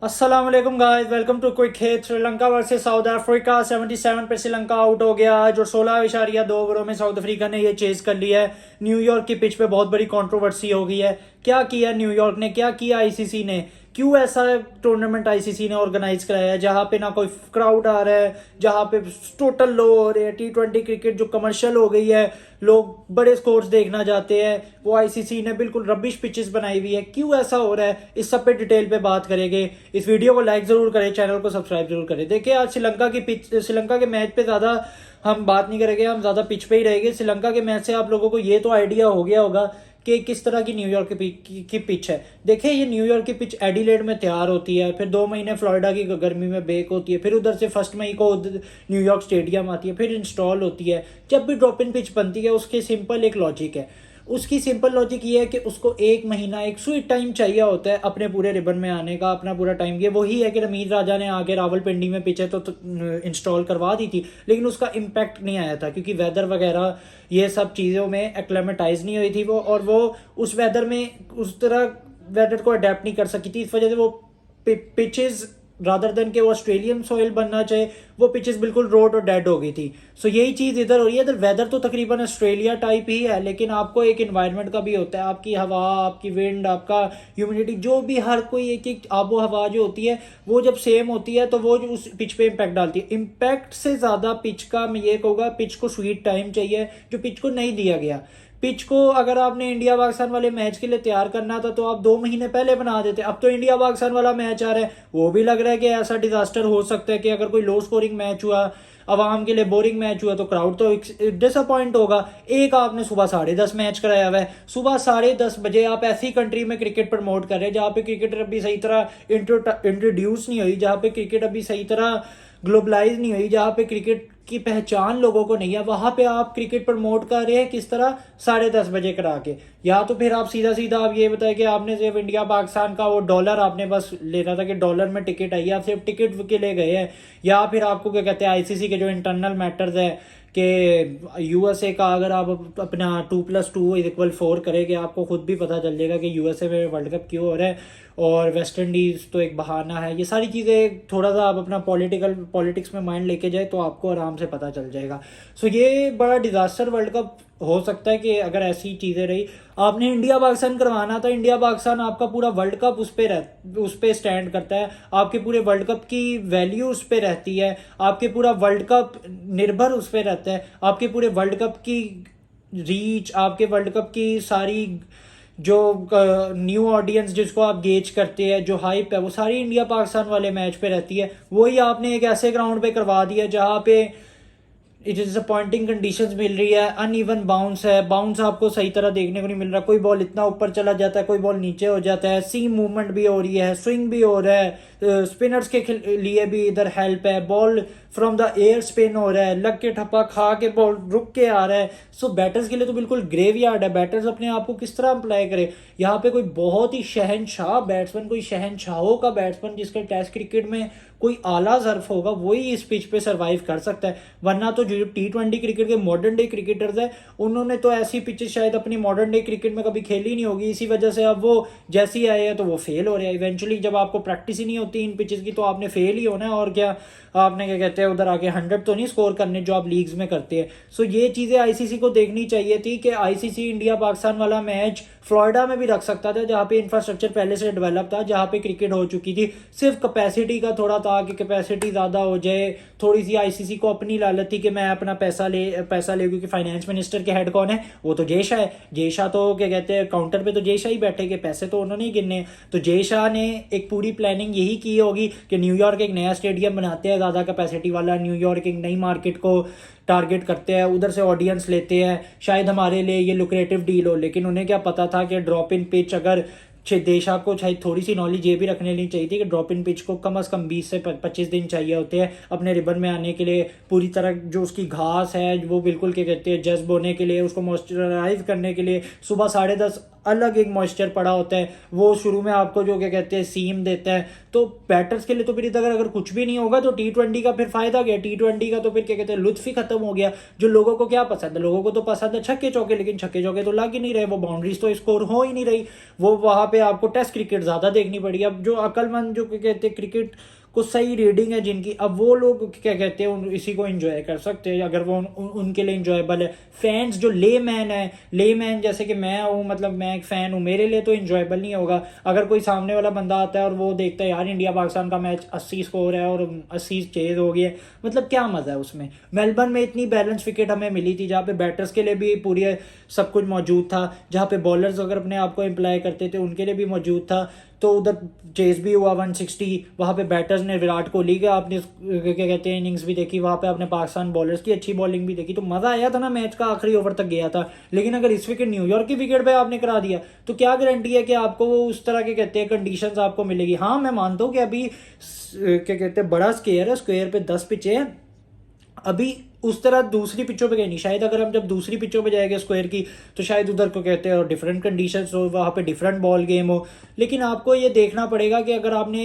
अस्सलाम वालेकुम guys, welcome to Quick Hit. Sri Lanka versus South Africa 77 पे श्रीलंका आउट हो गया आज और 16.2 ओवरों में साउथ अफ्रीका ने ये चेज कर लिया है। न्यूयॉर्क की पिच पे बहुत बड़ी कंट्रोवर्सी हो गई है। क्या किया न्यूयॉर्क ने, क्या किया आईसीसी ने, क्यों ऐसा टूर्नामेंट आईसीसी ने ऑर्गेनाइज कराया है जहां पे ना कोई क्राउड आ रहा है, जहां पे टोटल लो हो रहे हैं। T20 क्रिकेट जो कमर्शियल हो गई है, लोग बड़े स्कोर्स देखना चाहते हैं, वो आईसीसी ने बिल्कुल रबिश पिचेस बनाई हुई है। क्यों ऐसा हो रहा है, इस सब पे डिटेल पे बात करेंगे। इस वीडियो को लाइक जरूर करें, चैनल को सब्सक्राइब जरूर करें। देखिए आज श्रीलंका के मैच पे ज्यादा हम बात नहीं करेंगे, हम ज्यादा पिच पे ही रहेंगे। श्रीलंका के मैच से आप लोगों को ये तो आइडिया हो गया होगा कि किस तरह की न्यूयॉर्क की पिच है। देखिए ये न्यूयॉर्क की पिच एडिलेड में तैयार होती है, फिर 2 महीने फ्लोरिडा की गर्मी में बेक होती है, फिर उधर से 1 मई को न्यूयॉर्क स्टेडियम आती है, फिर इंस्टॉल होती है। जब भी ड्रॉप इन पिच बनती है उसके सिंपल एक लॉजिक है। उसकी सिंपल लॉजिक ये है कि उसको 1 महीना एक स्वीट टाइम चाहिए होता है अपने पूरे रिबन में आने का, अपना पूरा टाइम। ये वही है कि रमीज राजा ने आके रावलपिंडी में पिच है तो इंस्टॉल करवा दी थी, लेकिन उसका इम्पैक्ट नहीं आया था क्योंकि वेदर वगैरह ये सब चीज़ों में एक्लेमेटाइज नहीं हुई थी वो, और वो उस वेदर में उस तरह वेदर को अडेप्ट नहीं कर सकी थी। इस वजह से वो पिचेस रादर देन के वो ऑस्ट्रेलियन सॉइल बनना चाहिए, वो पिचेस बिल्कुल रोड और डेड हो गई थी। सो यही चीज़ इधर हो रही है। इधर वेदर तो तकरीबन ऑस्ट्रेलिया टाइप ही है, लेकिन आपको एक इन्वायरमेंट का भी होता है। आपकी हवा, आपकी विंड, आपका ह्यूमिडिटी, जो भी हर कोई एक एक आबो हवा जो होती है वो जब सेम होती है तो वो उस पिच पे इम्पैक्ट डालती है। इम्पैक्ट से ज़्यादा पिच का मैं ये कहूँगा, पिच को स्वीट टाइम चाहिए जो पिच को नहीं दिया गया। पिच को अगर आपने इंडिया पाकिस्तान वाले मैच के लिए तैयार करना था तो आप 2 महीने पहले बना देते। अब तो इंडिया पाकिस्तान वाला मैच आ रहा है, वो भी लग रहा है कि ऐसा डिजास्टर हो सकता है कि अगर कोई लो स्कोरिंग मैच हुआ, अवाम के लिए बोरिंग मैच हुआ, तो क्राउड तो डिसअपॉइंट होगा। एक आपने सुबह 10:30 मैच कराया हुआ है, सुबह 10:30 बजे आप ऐसी कंट्री में क्रिकेट प्रमोट कर रहे हैं जहाँ पे क्रिकेट अभी सही तरह इंट्रोड्यूस नहीं हुई, जहाँ पे क्रिकेट अभी सही तरह ग्लोबलाइज नहीं हुई, जहाँ पे क्रिकेट की पहचान लोगों को नहीं है। वहां पे आप क्रिकेट प्रमोट कर रहे हैं किस तरह, 10:30 बजे करा के। या तो फिर आप सीधा सीधा आप ये बताएं कि आपने सिर्फ इंडिया पाकिस्तान का वो डॉलर आपने बस लेना था कि डॉलर में टिकट आई है, आप सिर्फ टिकट के लिए गए हैं। या फिर आपको क्या कहते हैं, आईसीसी के जो इंटरनल मैटर्स है कि यूएसए का अगर आप अपना 2+2=4 करेंगे, आपको खुद भी पता चल जाएगा कि यूएसए में वर्ल्ड कप क्यों हो रहा है और वेस्ट इंडीज़ तो एक बहाना है। ये सारी चीज़ें थोड़ा सा आप अपना पॉलिटिक्स में माइंड लेके जाए तो आपको आराम से पता चल जाएगा। सो ये बड़ा डिजास्टर वर्ल्ड कप हो सकता है कि अगर ऐसी चीज़ें रही। आपने इंडिया पाकिस्तान करवाना था, इंडिया पाकिस्तान आपका पूरा वर्ल्ड कप उस पे स्टैंड करता है, आपके पूरे वर्ल्ड कप की वैल्यू उस पे रहती है, आपके पूरा वर्ल्ड कप निर्भर उस पे रहता है, आपके पूरे वर्ल्ड कप की रीच, आपके वर्ल्ड कप की सारी जो न्यू ऑडियंस जिसको आप गेज करते हैं, जो हाइप है, वो सारी इंडिया पाकिस्तान वाले मैच पे रहती है। वही आपने एक ऐसे ग्राउंड पे करवा दिया जहाँ पे इट इज डिसअपॉइंटिंग कंडीशंस मिल रही है, अनइवन बाउंस है, बाउंस आपको सही तरह देखने को नहीं मिल रहा। कोई बॉल इतना ऊपर चला जाता है, कोई बॉल नीचे हो जाता है, सीम मूवमेंट भी हो रही है, स्विंग भी हो रहा है, स्पिनर्स के लिए भी इधर हेल्प है, ball from the air spin हो रहा है, लग के ठप्पा खा के बॉल रुक के आ रहा है। सो बैटर्स के लिए तो बिल्कुल ग्रेवयार्ड है। बैटर्स अपने आप को किस तरह अप्लाई करे। यहाँ पे कोई बहुत ही शहनशाह बैट्समैन, कोई शहनशाहों का बैट्समैन जिसका टेस्ट क्रिकेट में कोई आला जर्फ होगा, वही इस पिच पे सरवाइव कर सकता है। वरना तो जो T20 क्रिकेट के मॉडर्न डे क्रिकेटर्स है, उन्होंने तो ऐसी पिचेस शायद अपनी मॉडर्न डे क्रिकेट में कभी खेली नहीं होगी। इसी वजह से अब वो जैसे ही आए हैं तो वो फेल हो रहे हैं। इवेंचुअली जब आपको प्रैक्टिस ही नहीं होती इन पिचेस की तो आपने फेल ही होना है। और क्या आपने क्या कहते हैं उधर आके 100 तो नहीं स्कोर करने जो आप लीग्स में करते हैं। सो ये चीज़ें आईसीसी को देखनी चाहिए थी कि आईसीसी इंडिया पाकिस्तान वाला मैच फ्लोरिडा में भी रख सकता था, जहाँ पे इंफ्रास्ट्रक्चर पहले से डेवलप था, जहाँ पे क्रिकेट हो चुकी थी। सिर्फ कैपेसिटी का थोड़ा था कि कैपेसिटी ज़्यादा हो जाए। थोड़ी सी आईसीसी को अपनी लालच थी कि मैं अपना पैसा ले क्योंकि फाइनेंस मिनिस्टर के हेड कौन है, वो तो जय शाह है। जय शाह तो क्या कहते हैं काउंटर पे तो जय शाह ही बैठे के, पैसे तो उन्होंने ही गिनने। तो जय शाह ने एक पूरी प्लानिंग यही की होगी कि न्यूयॉर्क एक नया स्टेडियम बनाते हैं ज़्यादा कैपेसिटी वाला, न्यूयॉर्क एक नई मार्केट को टारगेट करते हैं, उधर से ऑडियंस लेते हैं, शायद हमारे लिए ये लुक्रेटिव डील हो। लेकिन उन्हें क्या पता था कि ड्रॉप इन पिच, अगर देशा को शायद थोड़ी सी नॉलेज ये भी रखने नहीं चाहिए थी कि ड्रॉप इन पिच को कम से कम 20 से 25 दिन चाहिए होते हैं अपने रिबन में आने के लिए। पूरी तरह जो उसकी घास है वो बिल्कुल क्या कहते हैं जज्ब होने के लिए, उसको मॉइस्चराइज करने के लिए सुबह 10:30 अलग एक मॉइस्चर पड़ा होता है, वो शुरू में आपको जो क्या कहते हैं सीम देता है। तो बैटर्स के लिए तो फिर इधर अगर कुछ भी नहीं होगा तो T20 का फिर फायदा गया, T20 का तो फिर क्या कहते हैं लुत्फ ही खत्म हो गया। जो लोगों को क्या पसंद है, लोगों को तो पसंद है छक्के चौके, लेकिन छक्के चौके तो लग ही नहीं रहे, वो बाउंड्रीज तो स्कोर हो ही नहीं रही, वो वहां पे आपको टेस्ट क्रिकेट ज्यादा देखनी पड़ी। अब जो अक्लमंद जो क्या कहते हैं क्रिकेट को सही रीडिंग है जिनकी, अब वो लोग क्या कहते हैं इसी को एंजॉय कर सकते हैं अगर वो उनके लिए एंजॉयबल है। फैंस जो लेमैन है, लेमैन जैसे कि मैं हूँ, मतलब मैं एक फ़ैन हूँ, मेरे लिए तो एंजॉयबल नहीं होगा। अगर कोई सामने वाला बंदा आता है और वो देखता है यार इंडिया पाकिस्तान का मैच 80 स्कोर है और 80 चेज हो गई है, मतलब क्या मज़ा है उसमें। मेलबर्न में इतनी बैलेंस विकेट हमें मिली थी जहाँ पे बैटर्स के लिए भी पूरी सब कुछ मौजूद था, जहाँ पे बॉलर्स अगर अपने आप को एम्प्लॉय करते थे उनके लिए भी मौजूद था। तो उधर चेज भी हुआ 160, वहाँ पे बैटर्स ने विराट कोहली का आपने क्या कहते हैं इनिंग्स भी देखी, वहाँ पे आपने पाकिस्तान बॉलर्स की अच्छी बॉलिंग भी देखी, तो मज़ा आया था ना मैच का, आखिरी ओवर तक गया था। लेकिन अगर इस विकेट न्यूयॉर्क की विकेट पे आपने करा दिया तो क्या गारंटी है कि आपको वो उस तरह के कहते हैं कंडीशंस आपको मिलेगी। हाँ मैं मानता हूँ कि अभी क्या कहते हैं बड़ा स्क्वायर है, स्क्वायर पे 10 पिचें हैं, अभी उस तरह दूसरी पिचों पे गई नहीं। शायद अगर हम जब दूसरी पिचों पे जाएंगे स्क्वायर की तो शायद उधर को कहते हैं और डिफरेंट कंडीशंस हो, वहाँ पे डिफरेंट बॉल गेम हो। लेकिन आपको ये देखना पड़ेगा कि अगर आपने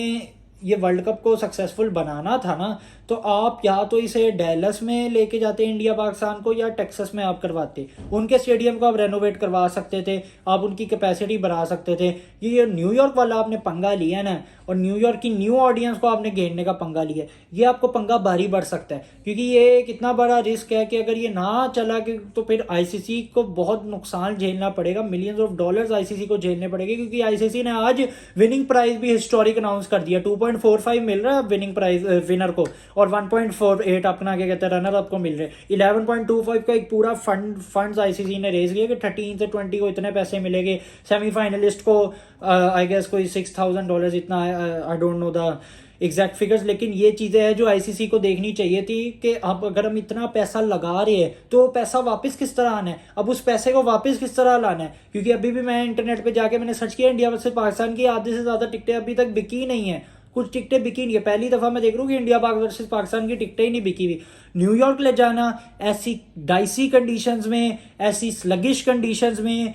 ये वर्ल्ड कप को सक्सेसफुल बनाना था ना, तो आप या तो इसे डैलस में लेके जाते इंडिया पाकिस्तान को, या टेक्सास में आप करवाते। उनके स्टेडियम को आप रेनोवेट करवा सकते थे, आप उनकी कैपेसिटी बढ़ा सकते थे। ये न्यूयॉर्क वाला आपने पंगा लिया ना, और न्यूयॉर्क की न्यू ऑडियंस को आपने घेरने का पंगा लिया, ये आपको पंगा भारी बढ़ सकता है, क्योंकि ये कितना बड़ा रिस्क है कि अगर ये ना चला कि तो फिर आईसीसी को बहुत नुकसान झेलना पड़ेगा, मिलियंस ऑफ डॉलर्स आईसीसी को झेलने पड़ेगे। क्योंकि आईसीसी ने आज विनिंग प्राइस भी हिस्टोरिक अनाउंस कर दिया, 2.45 मिल रहा है विनिंग प्राइस विनर को, और 1.48 अपना क्या कहते हैं रनर अप को मिल रहे हैं। 11.25 का एक पूरा फंड्स आईसीसी ने रेज किया कि 13 से 20 को इतने पैसे मिलेंगे, सेमीफाइनलिस्ट को आई गेस कोई $6,000 इतना, I don't know the exact figures. लेकिन ये चीज़ें हैं जो आईसीसी को देखनी चाहिए थी कि अब अगर हम इतना पैसा लगा रहे हैं तो पैसा वापस किस तरह आना है, अब उस पैसे को वापस किस तरह लाना है। क्योंकि अभी भी मैं इंटरनेट पे जाके मैंने सर्च किया, इंडिया वर्सेस पाकिस्तान की आधे से ज़्यादा टिकटें अभी तक बिकी नहीं है, कुछ टिकटें बिकी नहीं है। पहली दफ़ा मैं देख रहा हूँ कि इंडिया वर्सेस पाकिस्तान की टिकटें ही नहीं बिकी हुई। न्यूयॉर्क ले जाना ऐसी डाइसी कंडीशंस में, ऐसी स्लगिश कंडीशंस में,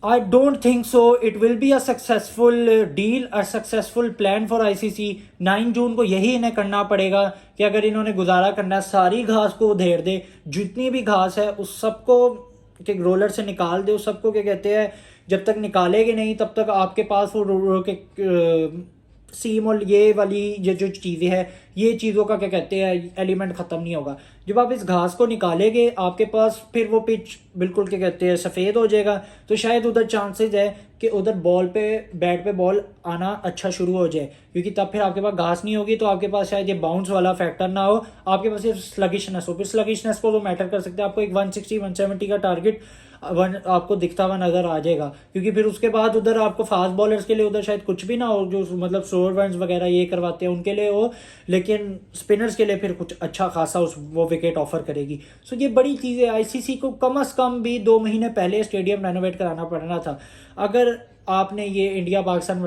I don't think so. It will be a successful deal, a successful plan for ICC. 9 जून को यही इन्हें करना पड़ेगा कि अगर इन्होंने गुजारा करना है सारी घास को उधेड़ दे, जितनी भी घास है उस सबको के रोलर से निकाल दे, उस सबको क्या कहते हैं जब तक निकालेगे नहीं तब तक आपके पास वो के सीम और ये वाली ये जो चीज़ें हैं, ये चीज़ों का क्या कहते हैं एलिमेंट ख़त्म नहीं होगा। जब आप इस घास को निकालेंगे आपके पास फिर वो पिच बिल्कुल क्या कहते हैं सफ़ेद हो जाएगा, तो शायद उधर चांसेस है कि उधर बॉल पे बैट पे बॉल आना अच्छा शुरू हो जाए, क्योंकि तब फिर आपके पास घास नहीं होगी, तो आपके पास शायद ये बाउंस वाला फैक्टर ना हो, आपके पास सिर्फ स्लगिशनेस हो। फिर स्लगिशनेस को वो मैटर कर सकते हैं, आपको एक 160-170 का टारगेट आपको दिखता हुआ नजर आ जाएगा। क्योंकि फिर उसके बाद उधर आपको फास्ट बॉलर्स के लिए उधर शायद कुछ भी ना हो, जो मतलब स्लोअर रन्स वगैरह ये करवाते हैं उनके लिए हो, लेकिन स्पिनर्स के लिए फिर कुछ अच्छा खासा वो विकेट ऑफर करेगी। सो ये बड़ी चीज़ है, आईसीसी को कम से कम भी 2 महीने पहले स्टेडियम रेनोवेट कराना पड़ना था। अगर आपने ये इंडिया पाकिस्तान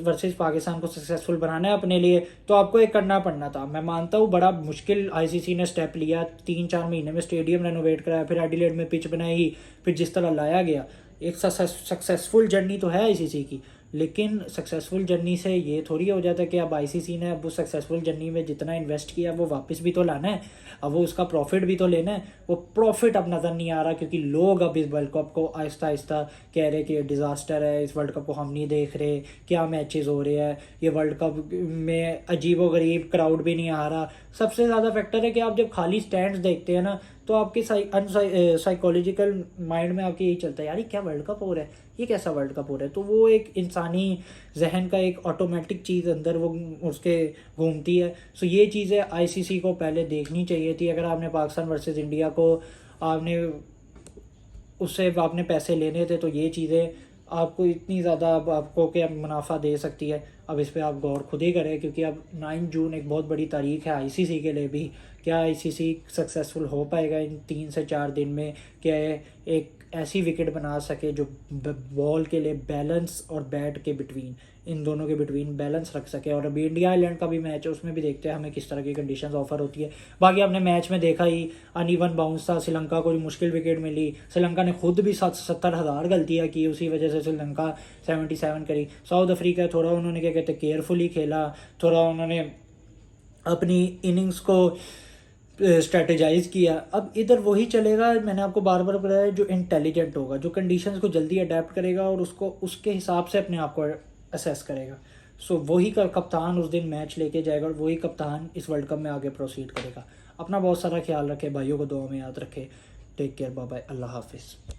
वर्सेस पाकिस्तान को सक्सेसफुल बनाना है अपने लिए, तो आपको एक करना पड़ना था। मैं मानता हूँ बड़ा मुश्किल आईसीसी ने स्टेप लिया, 3-4 महीने में स्टेडियम रेनोवेट कराया, फिर एडिलेड में पिच बनाई, फिर जिस तरह लाया गया, एक सक्सेसफुल जर्नी तो है आईसीसी की। लेकिन सक्सेसफुल जर्नी से ये थोड़ी हो जाता है कि अब आईसीसी ने अब उस सक्सेसफुल जर्नी में जितना इन्वेस्ट किया वो वापस भी तो लाना है, अब वो उसका प्रॉफिट भी तो लेना है। वो प्रॉफिट अब नज़र नहीं आ रहा, क्योंकि लोग अब इस वर्ल्ड कप को आहिस्ता आहिस्ता कह रहे कि ये डिज़ास्टर है, इस वर्ल्ड कप को हम नहीं देख रहे, क्या मैचेस हो रहे हैं, ये वर्ल्ड कप में अजीब व गरीब क्राउड भी नहीं आ रहा। सबसे ज़्यादा फैक्टर है कि आप जब खाली स्टैंड्स देखते हैं ना, तो आपके साइकोलॉजिकल माइंड में आपके यही चलता है यार ये क्या वर्ल्ड कप हो रहा है, ये कैसा वर्ल्ड कप हो रहा है। तो वो एक इंसानी जहन का एक ऑटोमेटिक चीज़ अंदर वो उसके घूमती है। सो ये चीज़ें आईसीसी को पहले देखनी चाहिए थी। अगर आपने पाकिस्तान वर्सेस इंडिया को आपने उससे आपने पैसे लेने थे, तो ये चीज़ें आपको इतनी ज़्यादा आपको क्या मुनाफा दे सकती है, अब इस पर आप गौर खुद ही करें। क्योंकि अब 9 जून एक बहुत बड़ी तारीख है आईसीसी के लिए भी। क्या आईसीसी सक्सेसफुल हो पाएगा इन 3 से 4 दिन में? क्या एक ऐसी विकेट बना सके जो बॉल के लिए बैलेंस और बैट के बिटवीन, इन दोनों के बिटवीन बैलेंस रख सके। और अभी इंडिया आयरलैंड का भी मैच है, उसमें भी देखते हैं हमें किस तरह की कंडीशंस ऑफर होती है। बाकी आपने मैच में देखा ही, अनइवन बाउंस था, श्रीलंका को मुश्किल विकेट मिली, श्रीलंका ने खुद भी 70,000 गलतियाँ की, उसी वजह से श्रीलंका 77 करी। साउथ अफ्रीका थोड़ा उन्होंने क्या कहते हैं केयरफुली खेला, थोड़ा उन्होंने अपनी इनिंग्स को स्ट्रेटेजाइज किया। अब इधर वही चलेगा, मैंने आपको बार बार बताया, जो इंटेलिजेंट होगा, जो कंडीशंस को जल्दी अडेप्ट करेगा और उसको उसके हिसाब से अपने आप को असेस करेगा। सो वही का कप्तान उस दिन मैच लेके जाएगा और वही कप्तान इस वर्ल्ड कप में आगे प्रोसीड करेगा। अपना बहुत सारा ख्याल रखे, भाइयों को दुआ में याद रखे। टेक केयर, बाय बाय, अल्लाह हाफिज़।